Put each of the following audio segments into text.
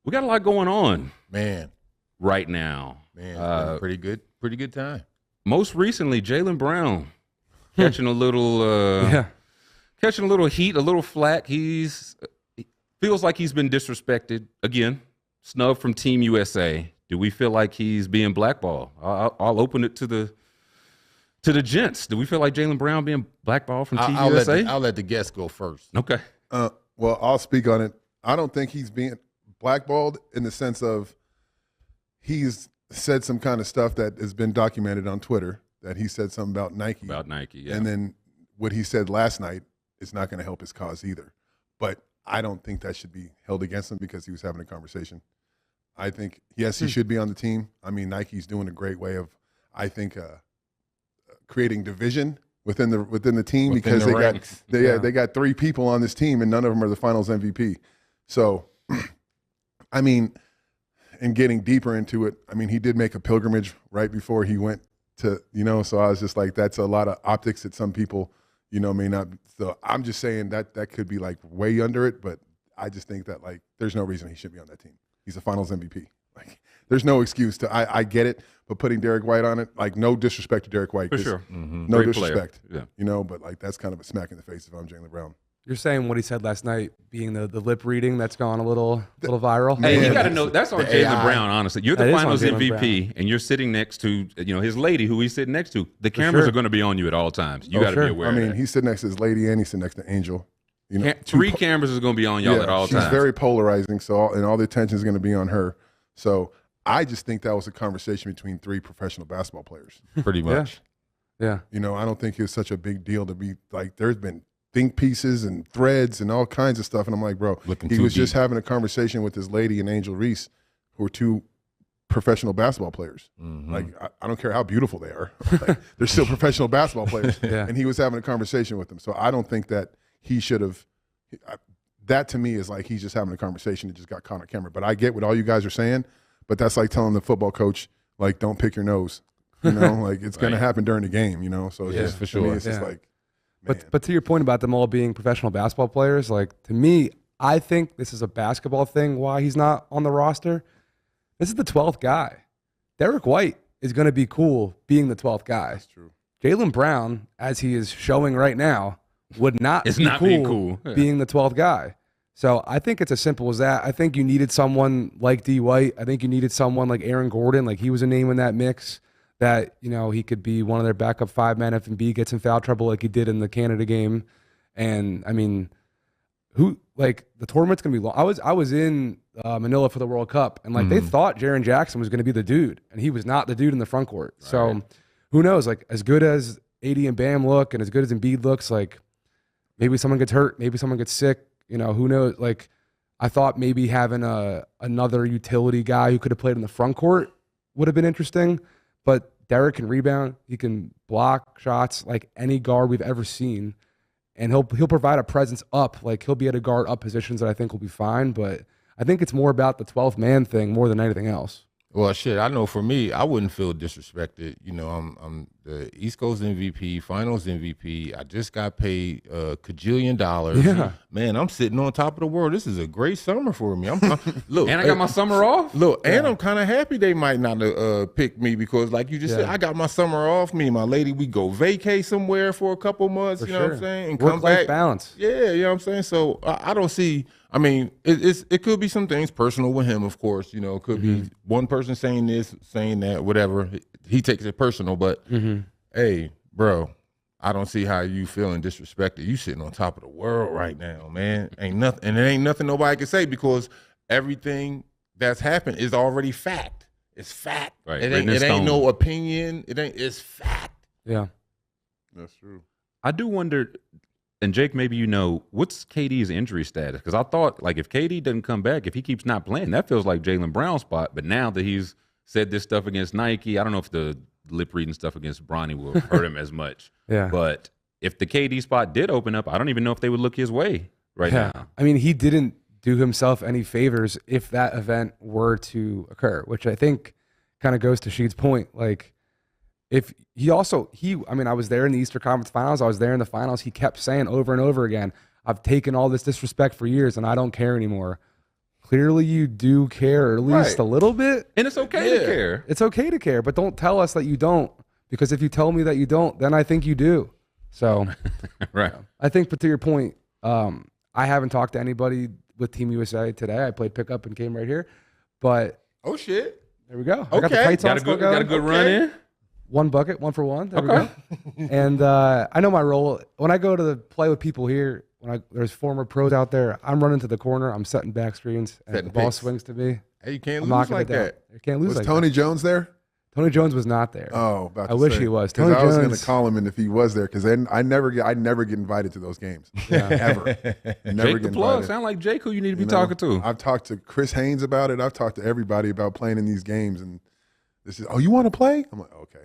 We got a lot going on, man, right now. Man, pretty good time. Most recently, Jaylen Brown catching a little, catching a little heat, a little flack. He feels like he's been disrespected again. Snubbed from Team USA. Do we feel like he's being blackballed? I'll open it to the gents. Do we feel like Jaylen Brown being blackballed from Team USA? I'll let the guests go first. Okay. Well, I'll speak on it. I don't think he's being blackballed in the sense of he's said some kind of stuff that has been documented on Twitter, that he said something about Nike. About Nike, yeah. And then what he said last night is not going to help his cause either. But I don't think that should be held against him because he was having a conversation. I think, yes, he should be on the team. I mean, Nike's doing a great way of, I think, creating division within the team because they got 3 people on this team and none of them are the Finals MVP. So, I mean, and getting deeper into it, I mean, he did make a pilgrimage right before he went to, so I was just like, that's a lot of optics that some people, may not. So I'm just saying that could be like way under it, but I just think that like there's no reason he should be on that team. He's a Finals MVP. Like, there's no excuse to. I get it, but putting Derek White on it, like, no disrespect to Derek White. For sure. No Great disrespect. player. Yeah. But like that's kind of a smack in the face if I'm Jaylen Brown. You're saying what he said last night being the lip reading that's gone a little viral? Hey, you got to know, that's on Jaylen Brown, honestly. You're the Finals MVP, and you're sitting next to, his lady who he's sitting next to. The cameras are going to be on you at all times. You got to be aware of that. He's sitting next to his lady and he's sitting next to Angel. 3 cameras is going to be on y'all at all times. She's very polarizing, and all the attention is going to be on her. So I just think that was a conversation between 3 professional basketball players. Pretty much. Yeah. I don't think it was such a big deal to be like, there's been think pieces and threads and all kinds of stuff. And I'm like, bro, he was just having a conversation with his lady and Angel Reese, who are 2 professional basketball players. Mm-hmm. Like, I don't care how beautiful they are. Like, they're still professional basketball players. Yeah. And he was having a conversation with them. So I don't think that he should have. That to me is like he's just having a conversation and just got caught on camera. But I get what all you guys are saying, but that's like telling the football coach, like, don't pick your nose. Like it's going to happen during the game, So yeah, just, for sure. To me, it's just like, But to your point about them all being professional basketball players, like, to me, I think this is a basketball thing why he's not on the roster. This is the 12th guy. Derek White is going to be cool being the 12th guy. That's true. Jaylen Brown, as he is showing right now, would not be cool Yeah. being the 12th guy. So I think it's as simple as that. I think you needed someone like D. White. I think you needed someone like Aaron Gordon. Like, he was a name in that mix that, he could be one of their backup 5-man if Embiid gets in foul trouble like he did in the Canada game. And, I mean, the tournament's going to be long. I was in Manila for the World Cup, and, like, they thought Jaren Jackson was going to be the dude, and he was not the dude in the front court. Right. So who knows? Like, as good as AD and Bam look and as good as Embiid looks, like, maybe someone gets hurt, maybe someone gets sick, who knows? Like, I thought maybe having another utility guy who could have played in the front court would have been interesting. But Derek can rebound. He can block shots like any guard we've ever seen. And he'll provide a presence up. Like, he'll be at a guard up positions that I think will be fine. But I think it's more about the 12th man thing more than anything else. Well, shit, I know for me, I wouldn't feel disrespected. I'm the East Coast MVP, Finals MVP. I just got paid $1 kajillion. Yeah. Man, I'm sitting on top of the world. This is a great summer for me. Look, and I got my summer off. Look, and I'm kind of happy they might not pick me because, like you just said, I got my summer off. Me and my lady, we go vacay somewhere for a couple months. For you know what I'm saying? And work-life come back. balance. Yeah, you know what I'm saying? So I don't see. I mean, it could be some things personal with him, of course. It could be one person saying this, saying that, whatever. He takes it personal, but hey, bro, I don't see how you feeling disrespected. You sitting on top of the world right now, man. Ain't nothing, and it ain't nothing nobody can say because everything that's happened is already fact. It's fact. Right. It ain't no opinion. It's fact. Yeah, that's true. I do wonder. And Jake, maybe what's KD's injury status? Because I thought, like, if KD doesn't come back, if he keeps not playing, that feels like Jaylen Brown's spot. But now that he's said this stuff against Nike, I don't know if the lip reading stuff against Bronny will hurt him as much. Yeah. But if the KD spot did open up, I don't even know if they would look his way now. I mean, he didn't do himself any favors if that event were to occur, which I think kind of goes to Sheed's point. Like, if I mean, I was there in the Eastern Conference Finals. I was there in the finals. He kept saying over and over again, I've taken all this disrespect for years and I don't care anymore. clearly you do care, or at least Right. a little bit. And it's okay to care. It's okay to care, but don't tell us that you don't, because if you tell me that you don't, then I think you do. So, Right. I think, but to your point, I haven't talked to anybody with Team USA today. I played pickup and came right here, but Oh shit. there we go. I got the Okay. tights on. Got a still good, got a going. good run in. One bucket, 1 for 1. There we Okay. go. And I know my role. When I go to play with people here, there's former pros out there, I'm running to the corner. I'm setting back screens, and Setting the ball picks. swings to me. Hey, you can't I'm lose knocking like it down. that. You can't lose Was like Tony that. Jones there? Tony Jones was not there. Oh, about I to wish say. he was. 'Cause Tony I was going to Jones- call him in if he was there, because then I never get invited to those games. Ever. Never Jake the get plug. invited. Sound like Jake who you need to be You know, talking to. I've talked to Chris Haynes about it. I've talked to everybody about playing in these games, and this is, oh, you want to play? I'm like, okay.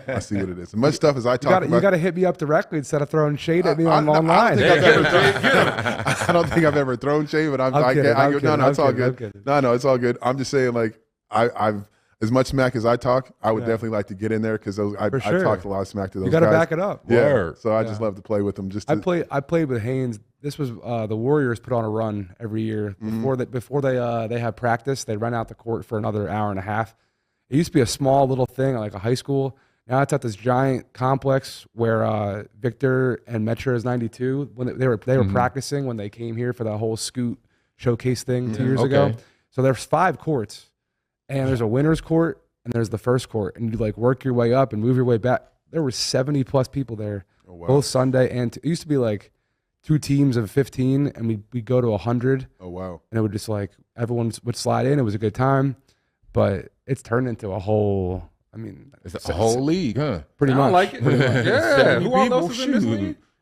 I see what it is. As much stuff as I talk about. You got to hit me up directly instead of throwing shade at me I online. don't think I've ever thrown shade, but I'm kidding, I'm kidding, no, it's I'm all kidding, I'm good. kidding. No, it's all good. I'm just saying, like, I've as much smack as I talk, I would definitely like to get in there, because I sure. talked a lot of smack to those You got to guys. back it up. Yeah, Word. so I just love to play with them. Just I to, played with Haynes. This was the Warriors put on a run every year before they had practice. They run out the court for another hour and a half. It used to be a small little thing like a high school. Now it's at this giant complex where Victor and Metro's 92 when they were practicing when they came here for the whole Scoot showcase thing 2 years ago. So there's 5 courts, and there's a winner's court and there's the first court, and you like work your way up and move your way back. There were 70 plus people there, both Sunday and it used to be like 2 teams of 15, and we go to 100. oh wow, And it would just like everyone would slide in. It was a good time, but it's turned into a whole. I mean, It's a whole league, huh? pretty I much. don't like it. Yeah. 70 Who all people? else is in this Shoot. league?